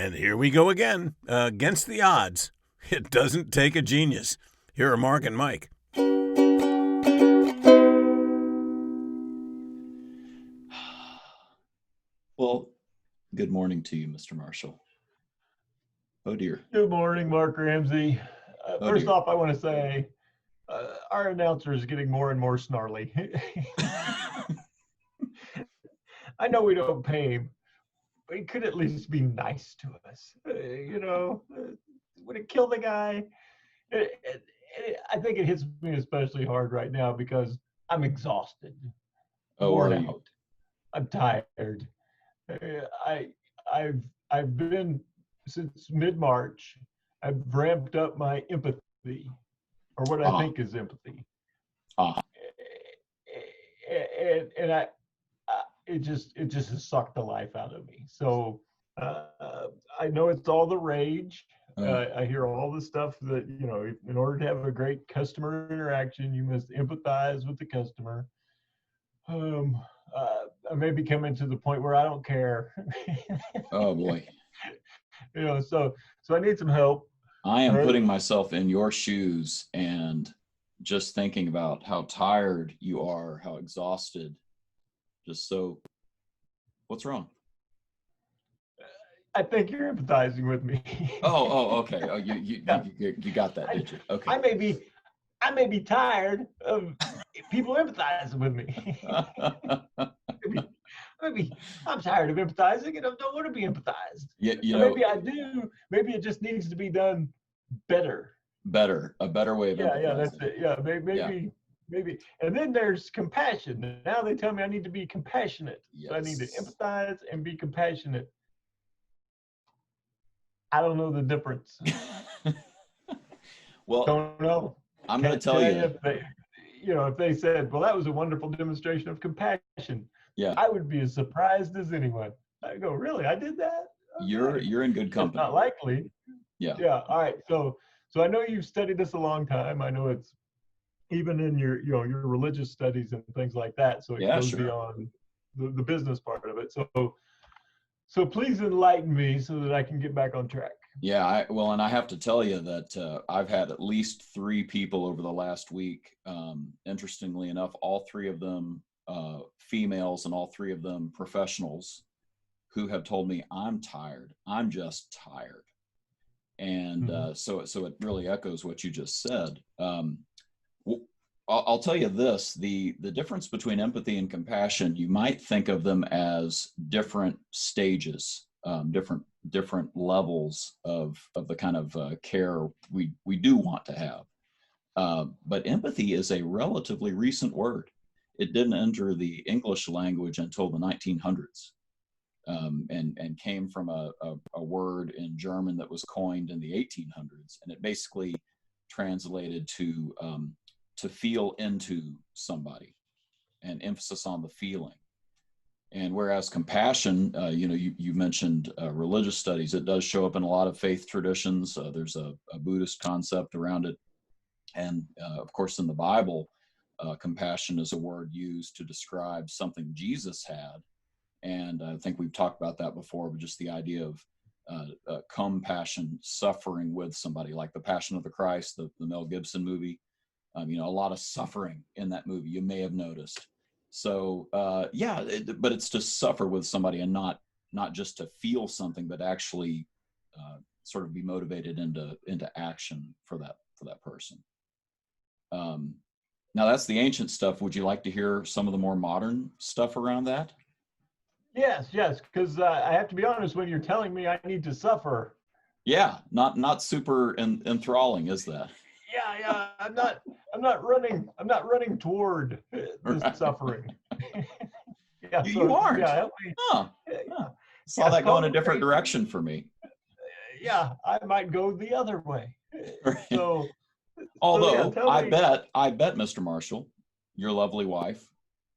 And here we go again, against the odds. It doesn't take a genius. Here are Mark and Mike. Well, good morning to you, Mr. Marshall. Oh, dear. Good morning, Mark Ramsey. First off, I want to say our announcer is getting more and more snarly. I know we don't pay him, but he could at least be nice to us. Would it kill the guy? I think it hits me especially hard right now because I'm exhausted, worn out. I'm tired. I've been since mid-March. I've ramped up my empathy, or what I think is empathy, and it just has sucked the life out of me. So I know it's all the rage. I hear all the stuff that, in order to have a great customer interaction, you must empathize with the customer. I may be coming to the point where I don't care. Oh boy. So I need some help. I am putting myself in your shoes and just thinking about how tired you are, how exhausted. What's wrong? I think you're empathizing with me. Okay. Oh, you got that, did you? Okay. I may be tired of people empathizing with me. maybe I'm tired of empathizing and I don't want to be empathized. Maybe I do. Maybe it just needs to be done better. A better way of empathizing. Yeah, that's it. Yeah, maybe. And then there's compassion. Now they tell me I need to be compassionate. Yes. So I need to empathize and be compassionate. I don't know the difference. Well, don't know. I'm going to tell you. If they said, "Well, that was a wonderful demonstration of compassion," yeah, I would be as surprised as anyone. I go, "Really? I did that?" Okay. You're in good company. It's not likely. Yeah. Yeah. All right. So I know you've studied this a long time. I know it's even in your religious studies and things like that. So it goes beyond the business part of it. So please enlighten me so that I can get back on track. Yeah, and I have to tell you that I've had at least 3 people over the last week. Interestingly enough, all 3 of them females and all 3 of them professionals who have told me I'm tired. I'm just tired. And so it really echoes what you just said. I'll tell you this, the difference between empathy and compassion, you might think of them as different stages, different levels of the kind of care we do want to have. But empathy is a relatively recent word. It didn't enter the English language until the 1900s, and came from a word in German that was coined in the 1800s, and it basically translated to feel into somebody, and emphasis on the feeling. And whereas compassion, you mentioned religious studies, it does show up in a lot of faith traditions. There's a Buddhist concept around it. And of course, in the Bible, compassion is a word used to describe something Jesus had. And I think we've talked about that before, but just the idea of compassion, suffering with somebody, like the Passion of the Christ, the Mel Gibson movie. A lot of suffering in that movie, you may have noticed. So but it's to suffer with somebody and not just to feel something, but actually sort of be motivated into action for that person. Now that's the ancient stuff. Would you like to hear some of the more modern stuff around that? Yes, because I have to be honest, when you're telling me I need to suffer. Yeah, not super enthralling, is that? Yeah, I'm not running toward this suffering. You aren't. Yeah, help me. Saw that go in a different direction for me. Yeah, I might go the other way. Right. So, although I bet, Mr. Marshall, your lovely wife,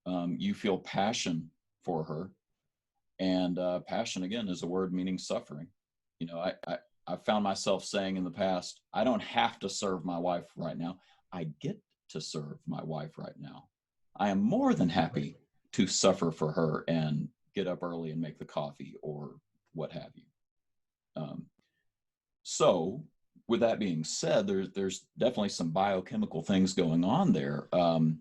you feel passion for her, and passion again is a word meaning suffering. I've found myself saying in the past, I don't have to serve my wife right now. I get to serve my wife right now. I am more than happy to suffer for her and get up early and make the coffee or what have you. So with that being said, there's definitely some biochemical things going on there. The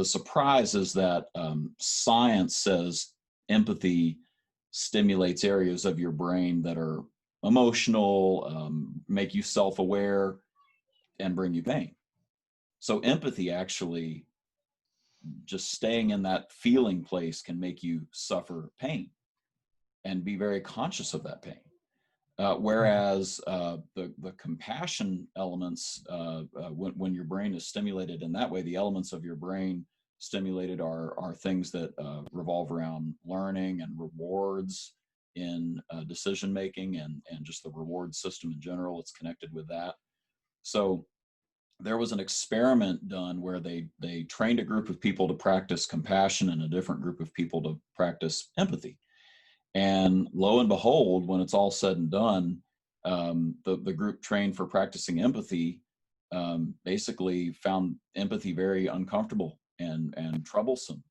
surprise is that science says empathy stimulates areas of your brain that are emotional, make you self-aware, and bring you pain. So empathy actually, just staying in that feeling place, can make you suffer pain and be very conscious of that pain. Whereas the compassion elements, when your brain is stimulated in that way, the elements of your brain stimulated are things that revolve around learning and rewards in decision making, and just the reward system in general. It's connected with that. So there was an experiment done where they trained a group of people to practice compassion and a different group of people to practice empathy. And lo and behold, when it's all said and done, the group trained for practicing empathy basically found empathy very uncomfortable and troublesome.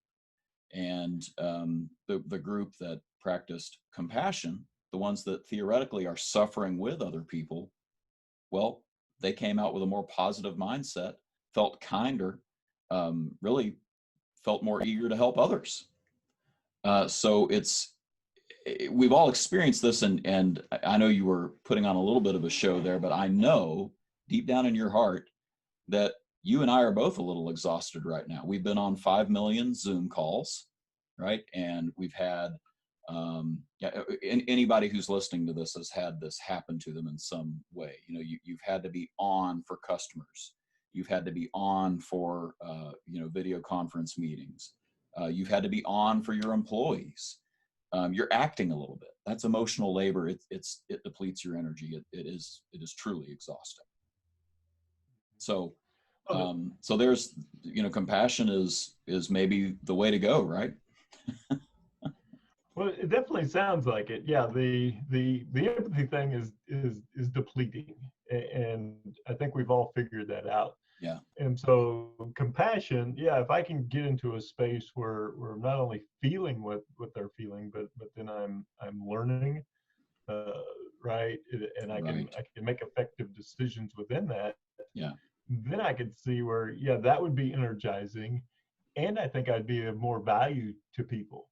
And the group that practiced compassion, the ones that theoretically are suffering with other people, well, they came out with a more positive mindset, felt kinder, really felt more eager to help others. So we've all experienced this, and I know you were putting on a little bit of a show there, but I know deep down in your heart that you and I are both a little exhausted right now. We've been on 5 million Zoom calls, right? And we've had, anybody who's listening to this has had this happen to them in some way. You know, you've had to be on for customers. You've had to be on for, video conference meetings. You've had to be on for your employees. You're acting a little bit. That's emotional labor. It depletes your energy. It is truly exhausting. So, so there's, compassion is maybe the way to go, right? Well, it definitely sounds like it. Yeah, the empathy thing is depleting, and I think we've all figured that out. Yeah. And so compassion, yeah, if I can get into a space where I'm not only feeling what they're feeling, but then I'm learning, right, and I can make effective decisions within that. Yeah. Then I could see where, yeah, that would be energizing, and I think I'd be of more value to people.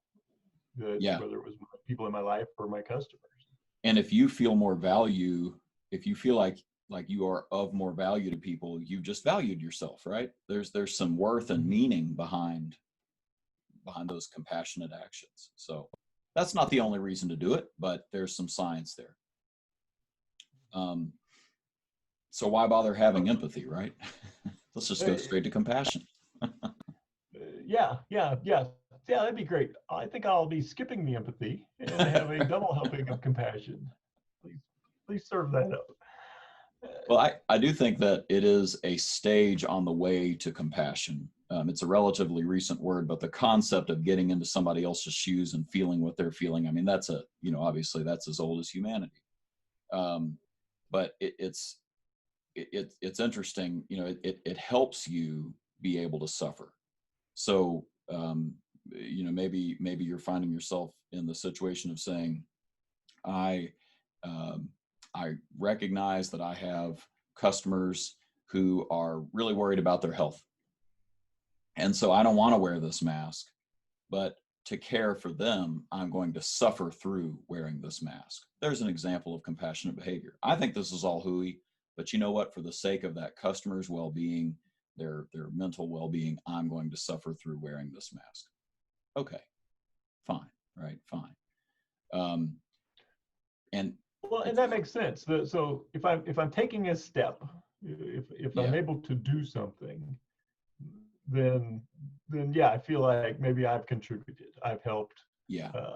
Whether it was people in my life or my customers. And if you feel more value, if you feel like you are of more value to people, you've just valued yourself, right? There's some worth and meaning behind those compassionate actions. So that's not the only reason to do it, but there's some science there. So why bother having empathy, right? Let's just go straight to compassion. Yeah, that'd be great. I think I'll be skipping the empathy and have a double helping of compassion. Please serve that up. Well, I do think that it is a stage on the way to compassion. It's a relatively recent word, but the concept of getting into somebody else's shoes and feeling what they're feeling, I mean, that's obviously that's as old as humanity. But it's interesting, it helps you be able to suffer. So, maybe you're finding yourself in the situation of saying, I recognize that I have customers who are really worried about their health. And so I don't want to wear this mask, but to care for them, I'm going to suffer through wearing this mask. There's an example of compassionate behavior. I think this is all hooey, but you know what? For the sake of that customer's well-being, their mental well-being, I'm going to suffer through wearing this mask. Okay, fine, right? Fine. And that makes sense. So if I'm taking a step, if I'm able to do something, then yeah, I feel like maybe I've contributed, I've helped,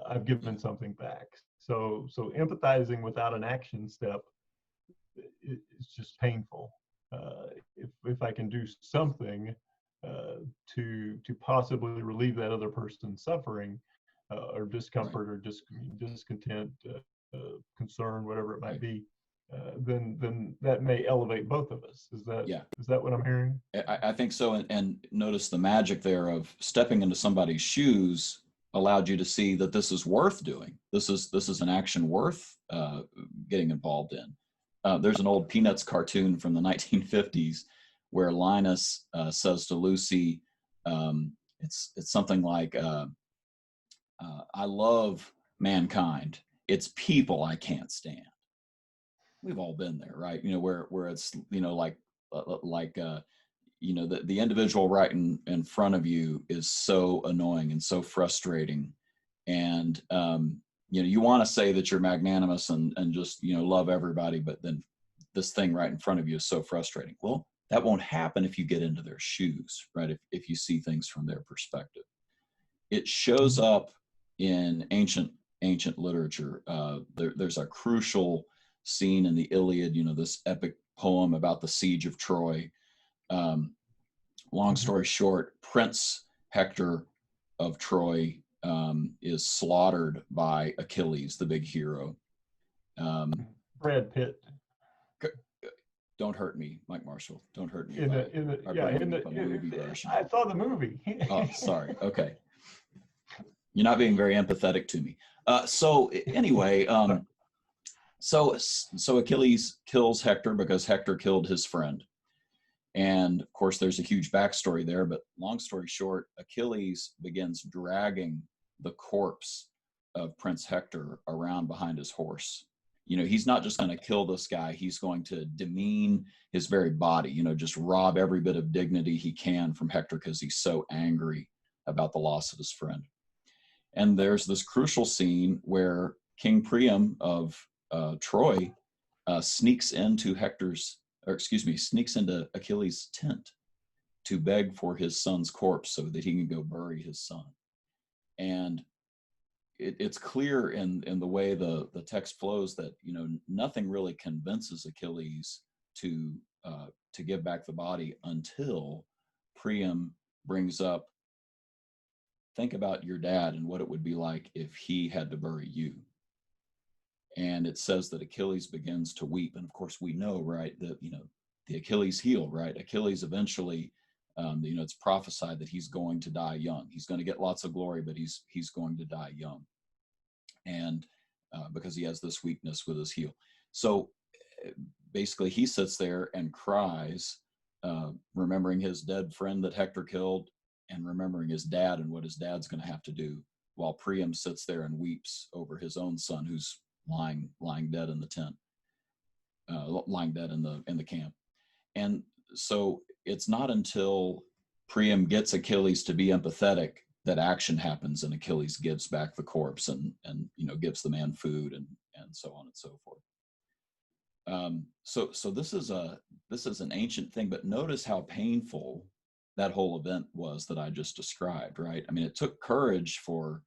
I've given something back. So empathizing without an action step, it's just painful. If I can do something to possibly relieve that other person's suffering or discomfort or discontent, concern, whatever it might be, then that may elevate both of us. Is that what I'm hearing? I think so. And notice the magic there of stepping into somebody's shoes allowed you to see that this is worth doing. This is an action worth getting involved in. There's an old Peanuts cartoon from the 1950s where Linus says to Lucy, it's something like, I love mankind. It's people I can't stand. We've all been there, right? Where it's, the individual right in front of you is so annoying and so frustrating. And, you want to say that you're magnanimous and just, love everybody, but then this thing right in front of you is so frustrating. Well, that won't happen if you get into their shoes, right? If you see things from their perspective. It shows up in ancient literature. There's a crucial scene in the Iliad, this epic poem about the siege of Troy. Long story short, Prince Hector of Troy is slaughtered by Achilles, the big hero. Brad Pitt. Don't hurt me, Mike Marshall. Don't hurt me. Movie version. I saw the movie. Oh, sorry. Okay. You're not being very empathetic to me. So anyway, so Achilles kills Hector because Hector killed his friend. And of course, there's a huge backstory there, but long story short, Achilles begins dragging the corpse of Prince Hector around behind his horse. He's not just going to kill this guy. He's going to demean his very body, just rob every bit of dignity he can from Hector because he's so angry about the loss of his friend. And there's this crucial scene where King Priam of Troy sneaks into Achilles' tent to beg for his son's corpse so that he can go bury his son. And it's clear in the way the text flows that nothing really convinces Achilles to give back the body until Priam brings up, think about your dad and what it would be like if he had to bury you. And it says that Achilles begins to weep. And of course we know, right, that, the Achilles heel, right? Achilles eventually, it's prophesied that he's going to die young. He's going to get lots of glory, but he's going to die young. And because he has this weakness with his heel. So basically he sits there and cries, remembering his dead friend that Hector killed and remembering his dad and what his dad's going to have to do, while Priam sits there and weeps over his own son who's lying dead in the tent, lying dead in the camp. And so it's not until Priam gets Achilles to be empathetic that action happens and Achilles gives back the corpse and gives the man food and so on and so forth. So this is an ancient thing, but notice how painful that whole event was that I just described, right? I mean, it took courage for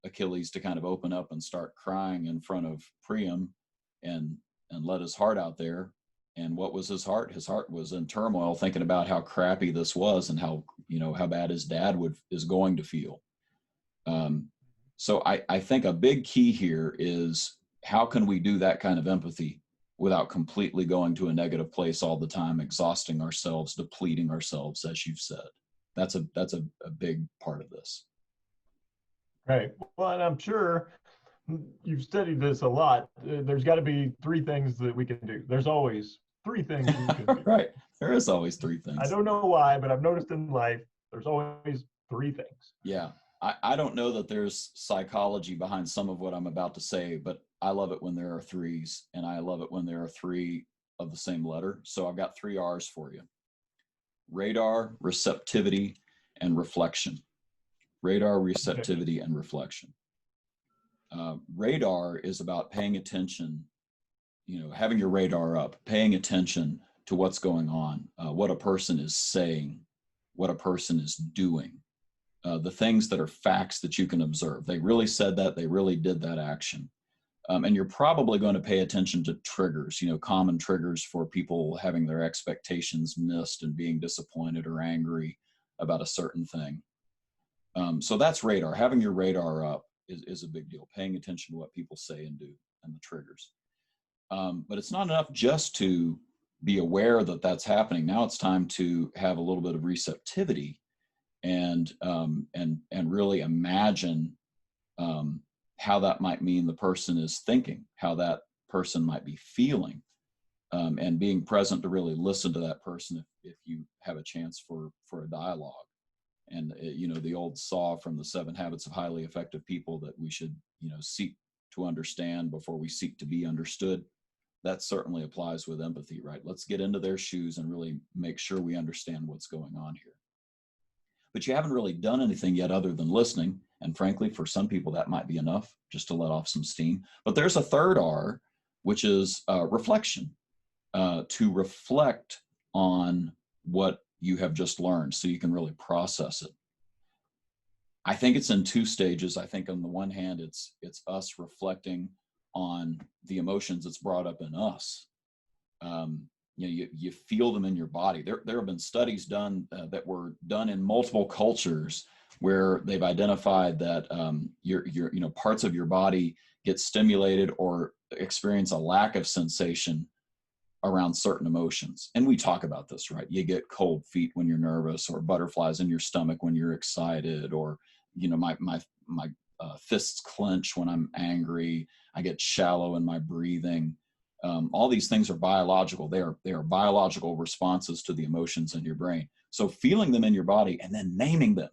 Achilles to kind of open up and start crying in front of Priam and let his heart out there. And what was his heart? His heart was in turmoil, thinking about how crappy this was and how bad his dad is going to feel. So I think a big key here is, how can we do that kind of empathy without completely going to a negative place all the time, exhausting ourselves, depleting ourselves, as you've said? That's a big part of this. Right. Well, and I'm sure you've studied this a lot. There's got to be three things that we can do. There's always three things we can do. Right. There is always three things. I don't know why, but I've noticed in life, there's always three things. Yeah. I don't know that there's psychology behind some of what I'm about to say, but I love it when there are threes, and I love it when there are three of the same letter. So I've got 3 R's for you: radar, receptivity, and reflection. Radar, receptivity, and reflection. Radar is about paying attention, having your radar up, paying attention to what's going on, what a person is saying, what a person is doing, the things that are facts that you can observe. They really said that, they really did that action. And you're probably going to pay attention to triggers, common triggers for people having their expectations missed and being disappointed or angry about a certain thing. So that's radar. Having your radar up is a big deal, paying attention to what people say and do and the triggers. But it's not enough just to be aware that that's happening. Now it's time to have a little bit of receptivity and really imagine how that might mean the person is thinking, how that person might be feeling, and being present to really listen to that person if you have a chance for a dialogue. And the old saw from the 7 Habits of Highly Effective People that we should seek to understand before we seek to be understood. That certainly applies with empathy, right? Let's get into their shoes and really make sure we understand what's going on here. But you haven't really done anything yet other than listening. And frankly, for some people, that might be enough just to let off some steam. But there's a third R, which is reflection, to reflect on what you have just learned so you can really process it. I think it's in 2 stages. I think on the one hand, it's us reflecting on the emotions that's brought up in us. You feel them in your body. There have been studies done that were done in multiple cultures where they've identified that your parts of your body get stimulated or experience a lack of sensation around certain emotions. And we talk about this, right? You get cold feet when you're nervous, or butterflies in your stomach when you're excited, or my fists clench when I'm angry. I get shallow in my breathing. All these things are biological. They are biological responses to the emotions in your brain. So feeling them in your body and then naming them,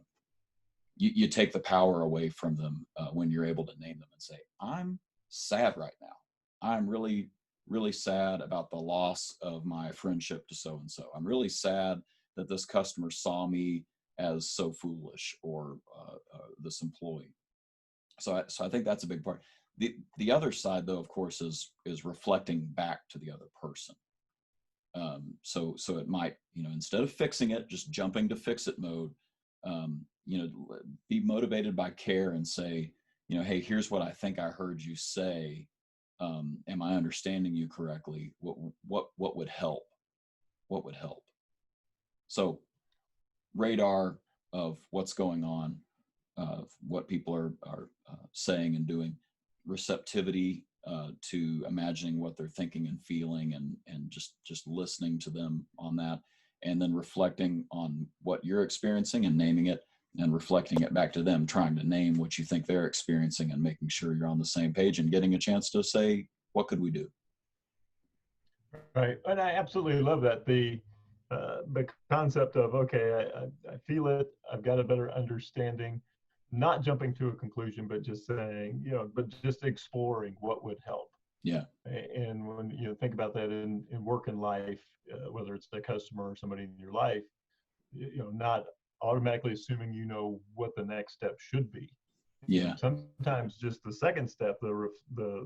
you take the power away from them when you're able to name them and say, I'm sad right now. I'm really, really sad about the loss of my friendship to so-and-so. I'm really sad that this customer saw me as so foolish, or this employee. So I think that's a big part. The other side, though, of course, is reflecting back to the other person. So it might, instead of fixing it, just jumping to fix it mode, be motivated by care and say, hey, here's what I think I heard you say. Am I understanding you correctly? What would help? What would help? So radar of what's going on, what people are saying and doing, receptivity to imagining what they're thinking and feeling, and just listening to them on that, and then reflecting on what you're experiencing and naming it, and reflecting it back to them, trying to name what you think they're experiencing, and making sure you're on the same page and getting a chance to say, what could we do? Right. And I absolutely love that. The concept of, okay, I feel it, I've got a better understanding, not jumping to a conclusion, but just saying, but just exploring what would help. Yeah. And when you think about that in work and life, whether it's a customer or somebody in your life, not automatically assuming what the next step should be. Yeah. Sometimes just the second step, the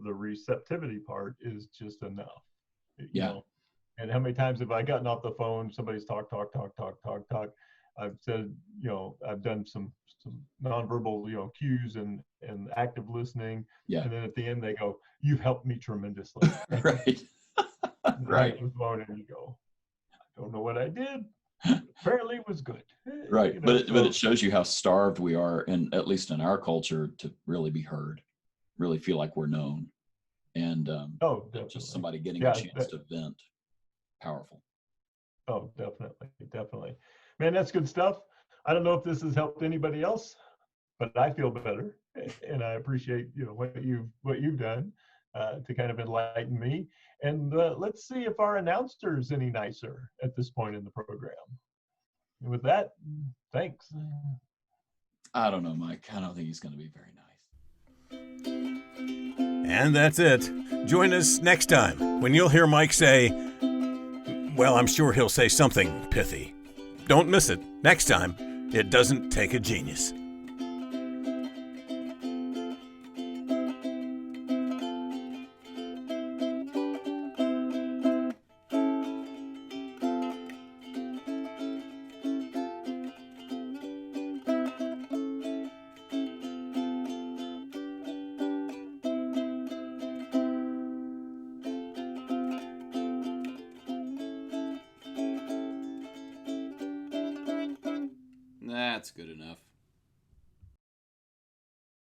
receptivity part, is just enough. Yeah. And how many times have I gotten off the phone, somebody's talk. I've said, I've done some nonverbal, cues and active listening. Yeah. And then at the end they go, you've helped me tremendously. Right. Right. The phone and you go, I don't know what I did. Apparently it was good. Right. But it shows you how starved we are, at least in our culture, to really be heard, really feel like we're known. And just somebody getting a chance to vent. Powerful. Oh, definitely. Man, that's good stuff. I don't know if this has helped anybody else, but I feel better, and I appreciate what you've done to kind of enlighten me. And let's see if our announcer's any nicer at this point in the program. And with that, thanks. I don't know, Mike. I don't think he's going to be very nice. And that's it. Join us next time when you'll hear Mike say, well, I'm sure he'll say something pithy. Don't miss it. Next time, it doesn't take a genius. That's good enough.